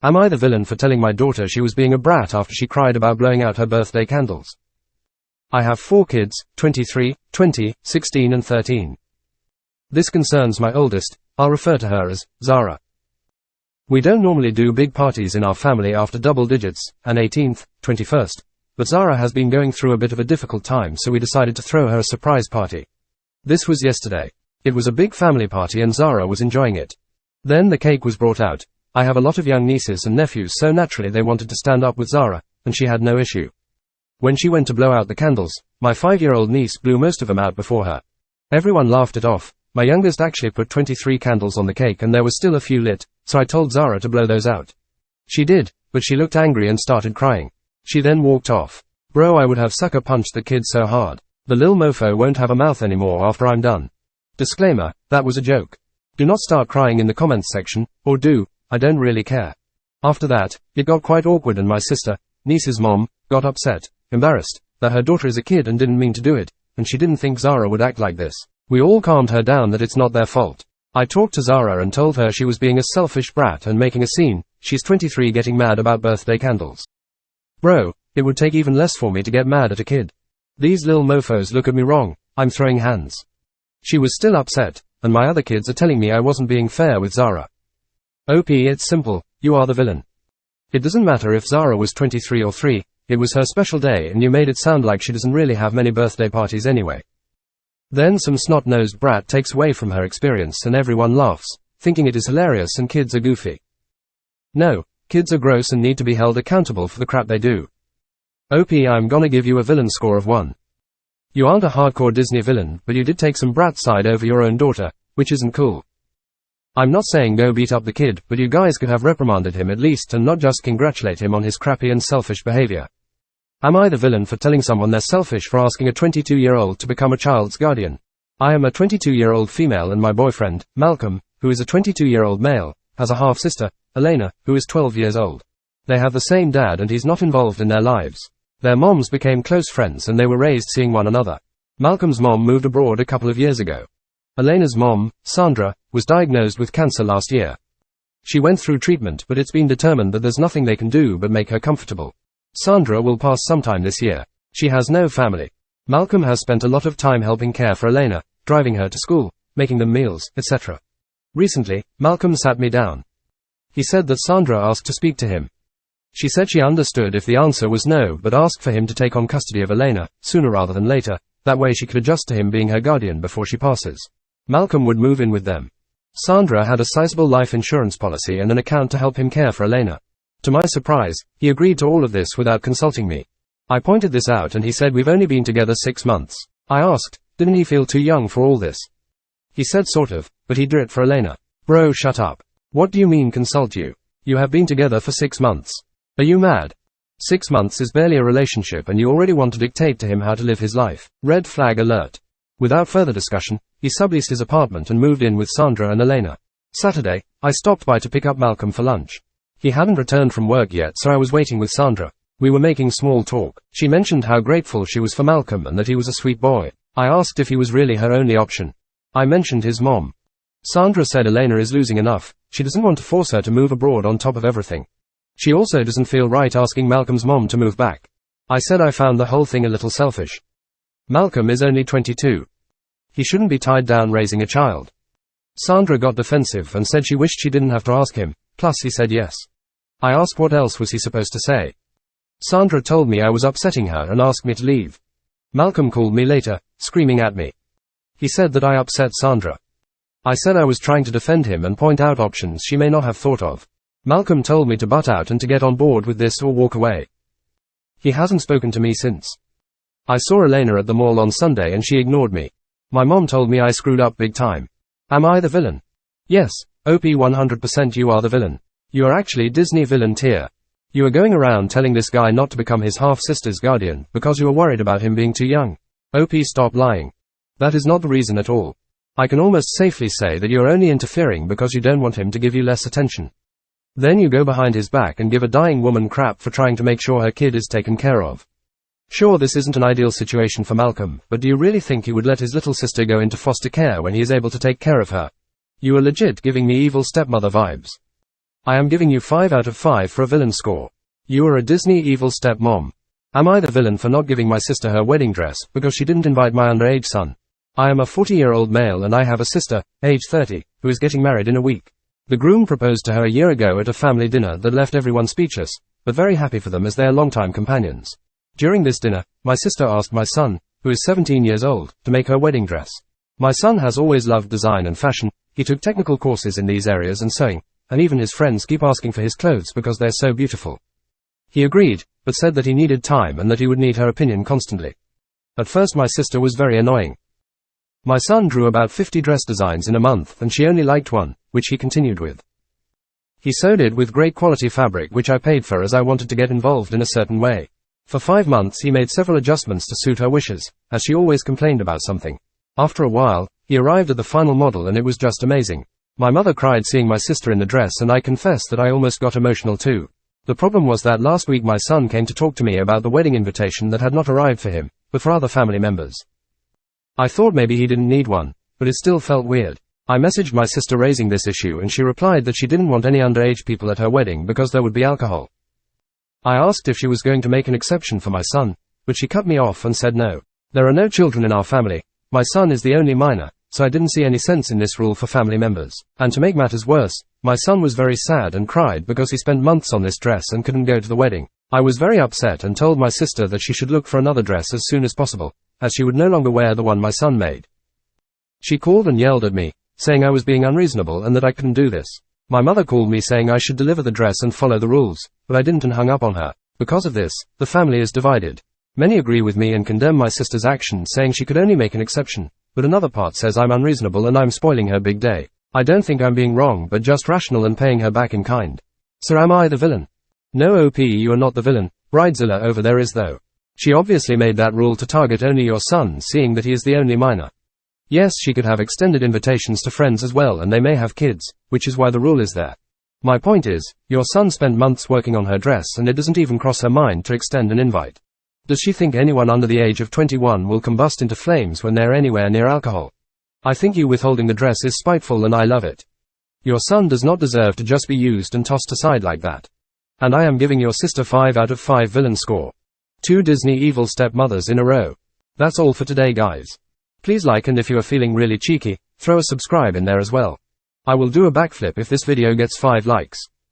Am I the villain for telling my daughter she was being a brat after she cried about blowing out her birthday candles? I have 4 kids, 23, 20, 16 and 13. This concerns my oldest. I'll refer to her as Zara. We don't normally do big parties in our family after double digits, an 18th, 21st, but Zara has been going through a bit of a difficult time, so we decided to throw her a surprise party. This was yesterday. It was a big family party and Zara was enjoying it. Then the cake was brought out. I have a lot of young nieces and nephews, so naturally they wanted to stand up with Zara, and she had no issue. When she went to blow out the candles, my 5-year-old niece blew most of them out before her. Everyone laughed it off. My youngest actually put 23 candles on the cake and there was still a few lit, so I told Zara to blow those out. She did, but she looked angry and started crying. She then walked off. Bro, I would have sucker punched the kid so hard. The lil mofo won't have a mouth anymore after I'm done. Disclaimer, that was a joke. Do not start crying in the comments section, or do, I don't really care. After that, it got quite awkward and my sister, niece's mom, got upset, embarrassed, that her daughter is a kid and didn't mean to do it, and she didn't think Zara would act like this. We all calmed her down that it's not their fault. I talked to Zara and told her she was being a selfish brat and making a scene. She's 23 getting mad about birthday candles. Bro, it would take even less for me to get mad at a kid. These lil mofos look at me wrong, I'm throwing hands. She was still upset, and my other kids are telling me I wasn't being fair with Zara. OP, it's simple, you are the villain. It doesn't matter if Zara was 23 or 3, it was her special day and you made it sound like she doesn't really have many birthday parties anyway. Then some snot-nosed brat takes away from her experience and everyone laughs, thinking it is hilarious and kids are goofy. No, kids are gross and need to be held accountable for the crap they do. OP, I'm gonna give you a villain score of 1. You aren't a hardcore Disney villain, but you did take some brat side over your own daughter, which isn't cool. I'm not saying go beat up the kid, but you guys could have reprimanded him at least and not just congratulate him on his crappy and selfish behavior. Am I the villain for telling someone they're selfish for asking a 22-year-old to become a child's guardian? I am a 22-year-old female and my boyfriend, Malcolm, who is a 22-year-old male, has a half-sister, Elena, who is 12 years old. They have the same dad and he's not involved in their lives. Their moms became close friends and they were raised seeing one another. Malcolm's mom moved abroad a couple of years ago. Elena's mom, Sandra, was diagnosed with cancer last year. She went through treatment but it's been determined that there's nothing they can do but make her comfortable. Sandra will pass sometime this year. She has no family. Malcolm has spent a lot of time helping care for Elena, driving her to school, making them meals, etc. Recently, Malcolm sat me down. He said that Sandra asked to speak to him. She said she understood if the answer was no but asked for him to take on custody of Elena, sooner rather than later, that way she could adjust to him being her guardian before she passes. Malcolm would move in with them. Sandra had a sizable life insurance policy and an account to help him care for Elena. To my surprise, he agreed to all of this without consulting me. I pointed this out and he said we've only been together 6 months. I asked, didn't he feel too young for all this? He said sort of, but he'd do it for Elena. Bro, shut up. What do you mean consult you? You have been together for 6 months. Are you mad? 6 months is barely a relationship and you already want to dictate to him how to live his life. Red flag alert. Without further discussion, he subleased his apartment and moved in with Sandra and Elena. Saturday, I stopped by to pick up Malcolm for lunch. He hadn't returned from work yet, so I was waiting with Sandra. We were making small talk. She mentioned how grateful she was for Malcolm and that he was a sweet boy. I asked if he was really her only option. I mentioned his mom. Sandra said Elena is losing enough. She doesn't want to force her to move abroad on top of everything. She also doesn't feel right asking Malcolm's mom to move back. I said I found the whole thing a little selfish. Malcolm is only 22. He shouldn't be tied down raising a child. Sandra got defensive and said she wished she didn't have to ask him, plus he said yes. I asked what else was he supposed to say. Sandra told me I was upsetting her and asked me to leave. Malcolm called me later, screaming at me. He said that I upset Sandra. I said I was trying to defend him and point out options she may not have thought of. Malcolm told me to butt out and to get on board with this or walk away. He hasn't spoken to me since. I saw Elena at the mall on Sunday and she ignored me. My mom told me I screwed up big time. Am I the villain? Yes, OP 100% you are the villain. You are actually Disney villain tier. You are going around telling this guy not to become his half-sister's guardian because you are worried about him being too young. OP, stop lying. That is not the reason at all. I can almost safely say that you are only interfering because you don't want him to give you less attention. Then you go behind his back and give a dying woman crap for trying to make sure her kid is taken care of. Sure, this isn't an ideal situation for Malcolm, but do you really think he would let his little sister go into foster care when he is able to take care of her? You are legit giving me evil stepmother vibes. I am giving you 5 out of 5 for a villain score. You are a Disney evil stepmom. Am I the villain for not giving my sister her wedding dress because she didn't invite my underage son? I am a 40-year-old male and I have a sister, age 30, who is getting married in a week. The groom proposed to her a year ago at a family dinner that left everyone speechless, but very happy for them as they are longtime companions. During this dinner, my sister asked my son, who is 17 years old, to make her wedding dress. My son has always loved design and fashion. He took technical courses in these areas and sewing, and even his friends keep asking for his clothes because they're so beautiful. He agreed, but said that he needed time and that he would need her opinion constantly. At first my sister was very annoying. My son drew about 50 dress designs in a month and she only liked one, which he continued with. He sewed it with great quality fabric which I paid for as I wanted to get involved in a certain way. For 5 months he made several adjustments to suit her wishes, as she always complained about something. After a while, he arrived at the final model and it was just amazing. My mother cried seeing my sister in the dress and I confess that I almost got emotional too. The problem was that last week my son came to talk to me about the wedding invitation that had not arrived for him, but for other family members. I thought maybe he didn't need one, but it still felt weird. I messaged my sister raising this issue and she replied that she didn't want any underage people at her wedding because there would be alcohol. I asked if she was going to make an exception for my son, but she cut me off and said no. There are no children in our family. My son is the only minor, so I didn't see any sense in this rule for family members. And to make matters worse, my son was very sad and cried because he spent months on this dress and couldn't go to the wedding. I was very upset and told my sister that she should look for another dress as soon as possible, as she would no longer wear the one my son made. She called and yelled at me, saying I was being unreasonable and that I couldn't do this. My mother called me saying I should deliver the dress and follow the rules, but I didn't and hung up on her. Because of this, the family is divided. Many agree with me and condemn my sister's action, saying she could only make an exception, but another part says I'm unreasonable and I'm spoiling her big day. I don't think I'm being wrong but just rational and paying her back in kind. So am I the villain? No OP, you are not the villain. Bridezilla over there is though. She obviously made that rule to target only your son, seeing that he is the only minor. Yes, she could have extended invitations to friends as well and they may have kids, which is why the rule is there. My point is, your son spent months working on her dress and it doesn't even cross her mind to extend an invite. Does she think anyone under the age of 21 will combust into flames when they're anywhere near alcohol? I think you withholding the dress is spiteful and I love it. Your son does not deserve to just be used and tossed aside like that. And I am giving your sister 5 out of 5 villain score. 2 Disney evil stepmothers in a row. That's all for today guys. Please like and if you are feeling really cheeky, throw a subscribe in there as well. I will do a backflip if this video gets 5 likes.